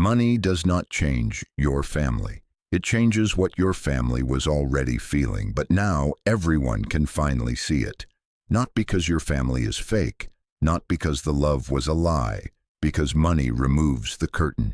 Money does not change your family. It changes what your family was already feeling, but now everyone can finally see it. Not because your family is fake, not because the love was a lie, because money removes the curtain.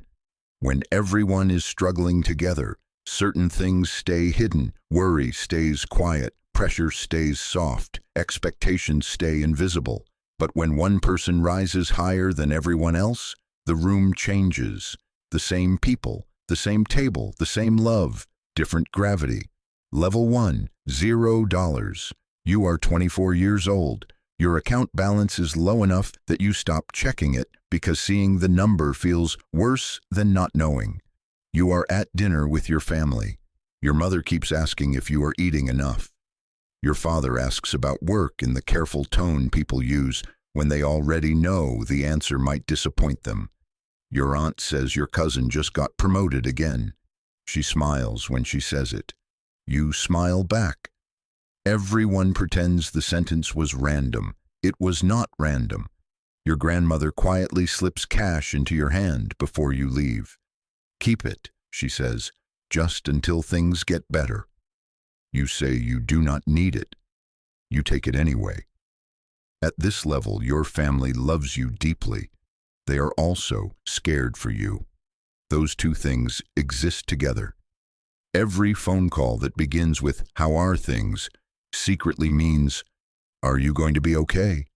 When everyone is struggling together, certain things stay hidden, worry stays quiet, pressure stays soft, expectations stay invisible. But when one person rises higher than everyone else, the room changes. The same people, the same table, the same love, different gravity. Level 1, $0. You are 24 years old. Your account balance is low enough that you stop checking it because seeing the number feels worse than not knowing. You are at dinner with your family. Your mother keeps asking if you are eating enough. Your father asks about work in the careful tone people use when they already know the answer might disappoint them. Your aunt says your cousin just got promoted again. She smiles when she says it. You smile back. Everyone pretends the sentence was random. It was not random. Your grandmother quietly slips cash into your hand before you leave. Keep it, she says, just until things get better. You say you do not need it. You take it anyway. At this level, your family loves you deeply. They are also scared for you. Those two things exist together. Every phone call that begins with, "How are things?" secretly means, "Are you going to be okay?"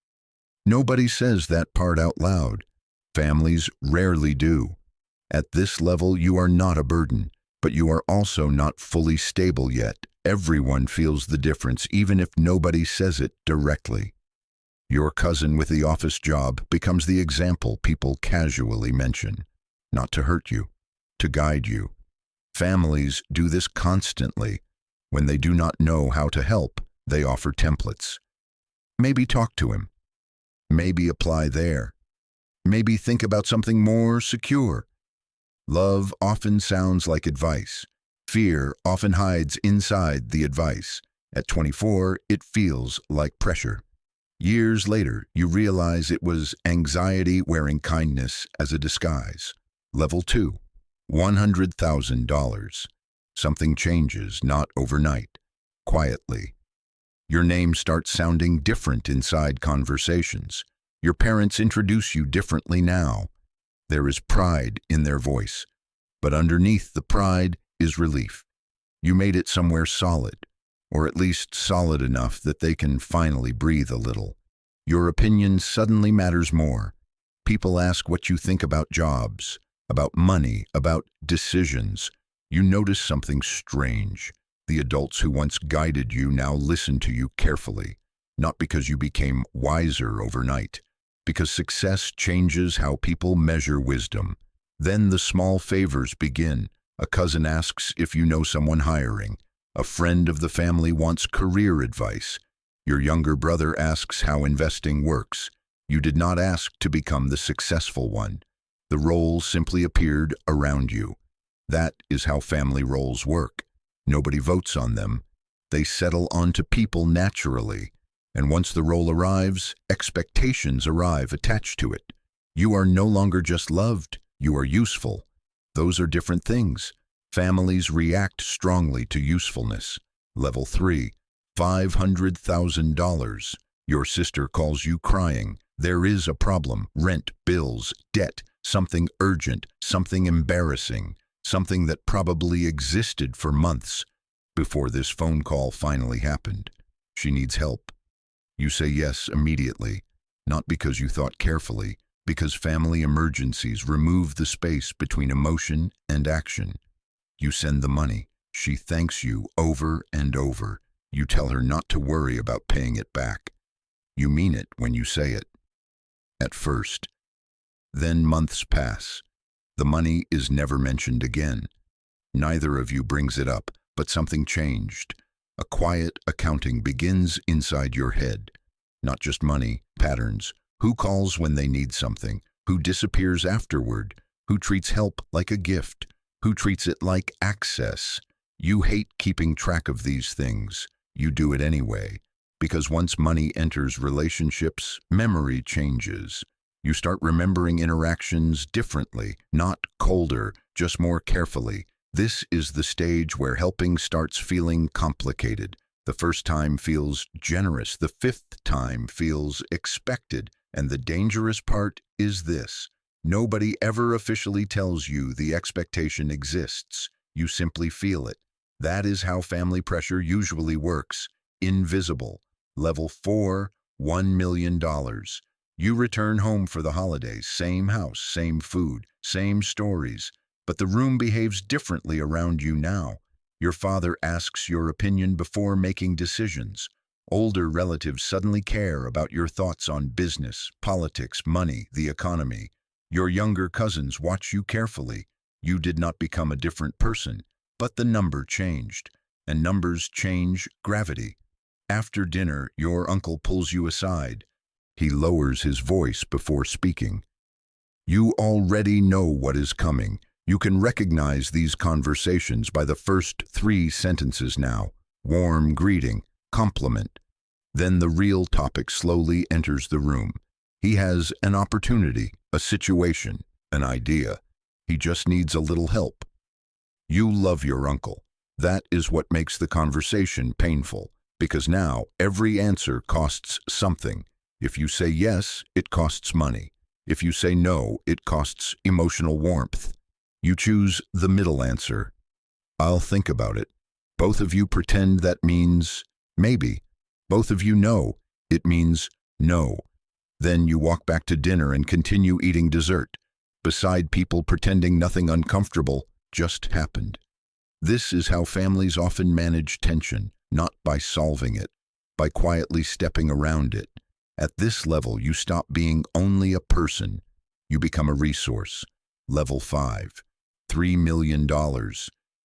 Nobody says that part out loud. Families rarely do. At this level, you are not a burden, but you are also not fully stable yet. Everyone feels the difference, even if nobody says it directly. Your cousin with the office job becomes the example people casually mention, not to hurt you, to guide you. Families do this constantly. When they do not know how to help, they offer templates. Maybe talk to him. Maybe apply there. Maybe think about something more secure. Love often sounds like advice. Fear often hides inside the advice. At 24, it feels like pressure. Years later, you realize it was anxiety wearing kindness as a disguise. Level 2, $100,000. Something changes, not overnight, quietly. Your name starts sounding different inside conversations. Your parents introduce you differently now. There is pride in their voice, but underneath the pride is relief. You made it somewhere solid, or at least solid enough that they can finally breathe a little. Your opinion suddenly matters more. People ask what you think about jobs, about money, about decisions. You notice something strange. The adults who once guided you now listen to you carefully, not because you became wiser overnight, because success changes how people measure wisdom. Then the small favors begin. A cousin asks if you know someone hiring. A friend of the family wants career advice. Your younger brother asks how investing works. You did not ask to become the successful one. The role simply appeared around you. That is how family roles work. Nobody votes on them. They settle onto people naturally. And once the role arrives, expectations arrive attached to it. You are no longer just loved, you are useful. Those are different things. Families react strongly to usefulness. Level 3, $500,000. Your sister calls you crying. There is a problem. Rent, bills, debt, something urgent, something embarrassing, something that probably existed for months before this phone call finally happened. She needs help. You say yes immediately, not because you thought carefully, because family emergencies remove the space between emotion and action. You send the money. She thanks you over and over. You tell her not to worry about paying it back. You mean it when you say it. At first. Then months pass. The money is never mentioned again. Neither of you brings it up, but something changed. A quiet accounting begins inside your head. Not just money, patterns. Who calls when they need something? Who disappears afterward? Who treats help like a gift? Who treats it like access? You hate keeping track of these things. You do it anyway. Because once money enters relationships, memory changes. You start remembering interactions differently, not colder, just more carefully. This is the stage where helping starts feeling complicated. The first time feels generous, the fifth time feels expected, and the dangerous part is this. Nobody ever officially tells you the expectation exists. You simply feel it. That is how family pressure usually works. Invisible. Level 4, $1 million. You return home for the holidays, same house, same food, same stories, but the room behaves differently around you now. Your father asks your opinion before making decisions. Older relatives suddenly care about your thoughts on business, politics, money, the economy. Your younger cousins watch you carefully. You did not become a different person, but the number changed, and numbers change gravity. After dinner, your uncle pulls you aside. He lowers his voice before speaking. You already know what is coming. You can recognize these conversations by the first 3 sentences now. Warm greeting, compliment. Then the real topic slowly enters the room. He has an opportunity, a situation, an idea. He just needs a little help. You love your uncle. That is what makes the conversation painful, because now every answer costs something. If you say yes, it costs money. If you say no, it costs emotional warmth. You choose the middle answer. I'll think about it. Both of you pretend that means maybe. Both of you know it means no. Then you walk back to dinner and continue eating dessert, beside people pretending nothing uncomfortable just happened. This is how families often manage tension, not by solving it, by quietly stepping around it. At this level, you stop being only a person. You become a resource. Level 5. $3 million.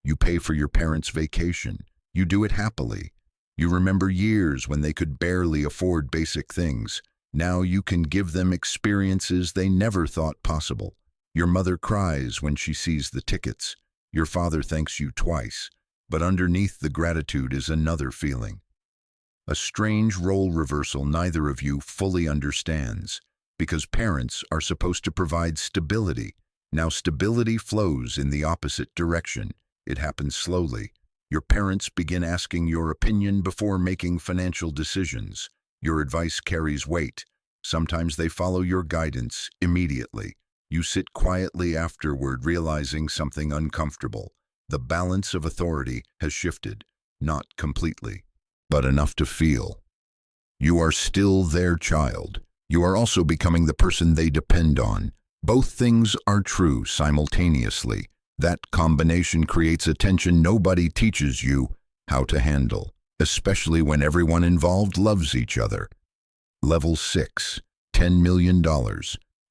You pay for your parents' vacation. You do it happily. You remember years when they could barely afford basic things. Now you can give them experiences they never thought possible. Your mother cries when she sees the tickets. Your father thanks you twice. But underneath the gratitude is another feeling. A strange role reversal neither of you fully understands, because parents are supposed to provide stability. Now stability flows in the opposite direction. It happens slowly. Your parents begin asking your opinion before making financial decisions. Your advice carries weight. Sometimes they follow your guidance immediately. You sit quietly afterward, realizing something uncomfortable. The balance of authority has shifted, not completely, but enough to feel. You are still their child. You are also becoming the person they depend on. Both things are true simultaneously. That combination creates a tension nobody teaches you how to handle, especially when everyone involved loves each other. Level 6, $10 million,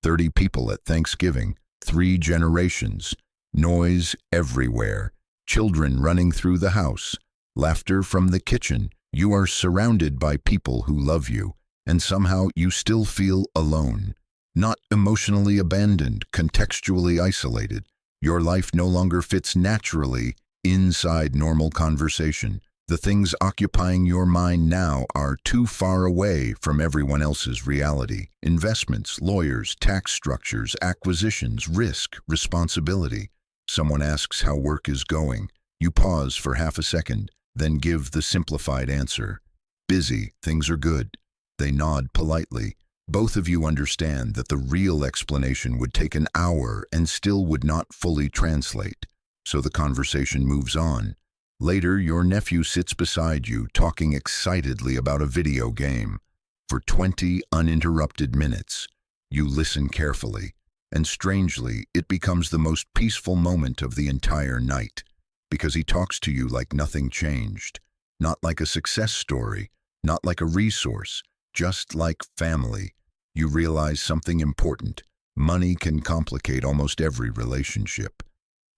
30 people at Thanksgiving, 3 generations, noise everywhere, children running through the house, laughter from the kitchen. You are surrounded by people who love you, and somehow you still feel alone. Not emotionally abandoned, contextually isolated. Your life no longer fits naturally inside normal conversation. The things occupying your mind now are too far away from everyone else's reality. Investments, lawyers, tax structures, acquisitions, risk, responsibility. Someone asks how work is going. You pause for half a second, then give the simplified answer. Busy, things are good. They nod politely. Both of you understand that the real explanation would take an hour and still would not fully translate. So the conversation moves on. Later, your nephew sits beside you, talking excitedly about a video game. For 20 uninterrupted minutes, you listen carefully, and strangely, it becomes the most peaceful moment of the entire night, because he talks to you like nothing changed, not like a success story, not like a resource, just like family. You realize something important. Money can complicate almost every relationship.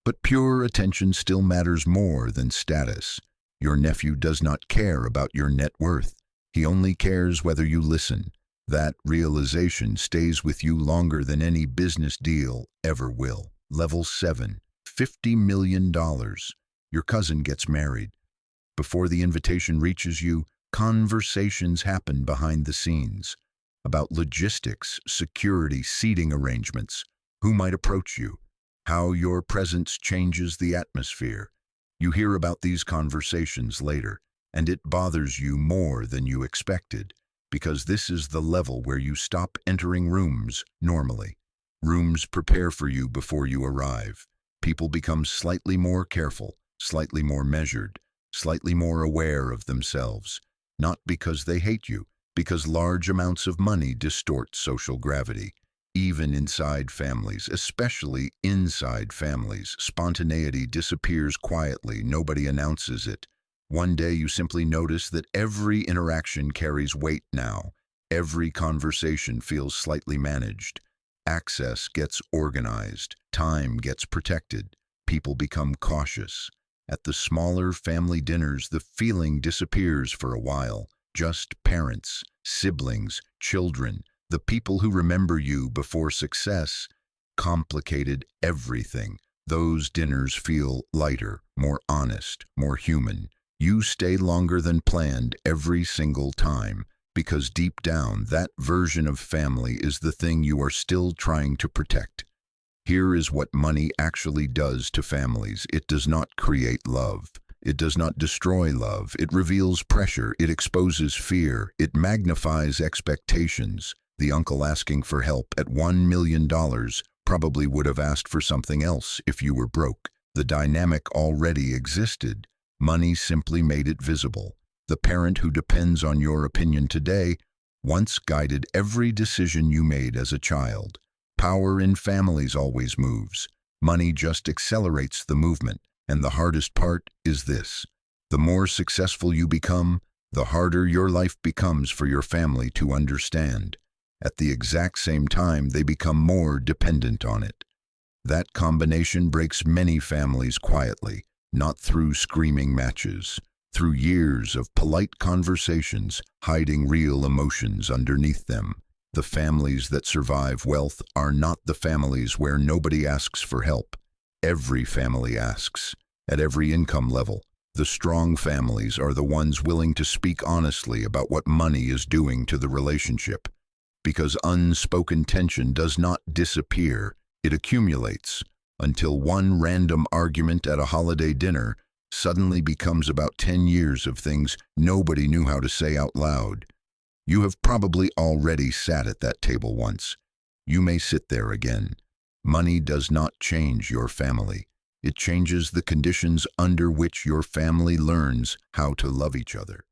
But pure attention still matters more than status. Your nephew does not care about your net worth. He only cares whether you listen. That realization stays with you longer than any business deal ever will. Level 7, $50 million. Your cousin gets married. Before the invitation reaches you, conversations happen behind the scenes. about logistics, security, seating arrangements, who might approach you, how your presence changes the atmosphere. You hear about these conversations later, and it bothers you more than you expected, because this is the level where you stop entering rooms normally. Rooms prepare for you before you arrive. People become slightly more careful, slightly more measured, slightly more aware of themselves, not because they hate you, because large amounts of money distort social gravity. Even inside families, especially inside families, spontaneity disappears quietly. Nobody announces it. One day you simply notice that every interaction carries weight now. Every conversation feels slightly managed. Access gets organized. Time gets protected. People become cautious. At the smaller family dinners, the feeling disappears for a while. Just parents, siblings, children, the people who remember you before success, complicated everything. Those dinners feel lighter, more honest, more human. You stay longer than planned every single time, because deep down, that version of family is the thing you are still trying to protect. Here is what money actually does to families. It does not create love. It does not destroy love. It reveals pressure. It exposes fear. It magnifies expectations. The uncle asking for help at $1 million probably would have asked for something else if you were broke. The dynamic already existed. Money simply made it visible. The parent who depends on your opinion today once guided every decision you made as a child. Power in families always moves. Money just accelerates the movement. And the hardest part is this: the more successful you become, the harder your life becomes for your family to understand. At the exact same time, they become more dependent on it. That combination breaks many families quietly, not through screaming matches, through years of polite conversations, hiding real emotions underneath them. The families that survive wealth are not the families where nobody asks for help. Every family asks, at every income level. The strong families are the ones willing to speak honestly about what money is doing to the relationship. Because unspoken tension does not disappear, it accumulates, until one random argument at a holiday dinner suddenly becomes about 10 years of things nobody knew how to say out loud. You have probably already sat at that table once. You may sit there again. Money does not change your family. It changes the conditions under which your family learns how to love each other.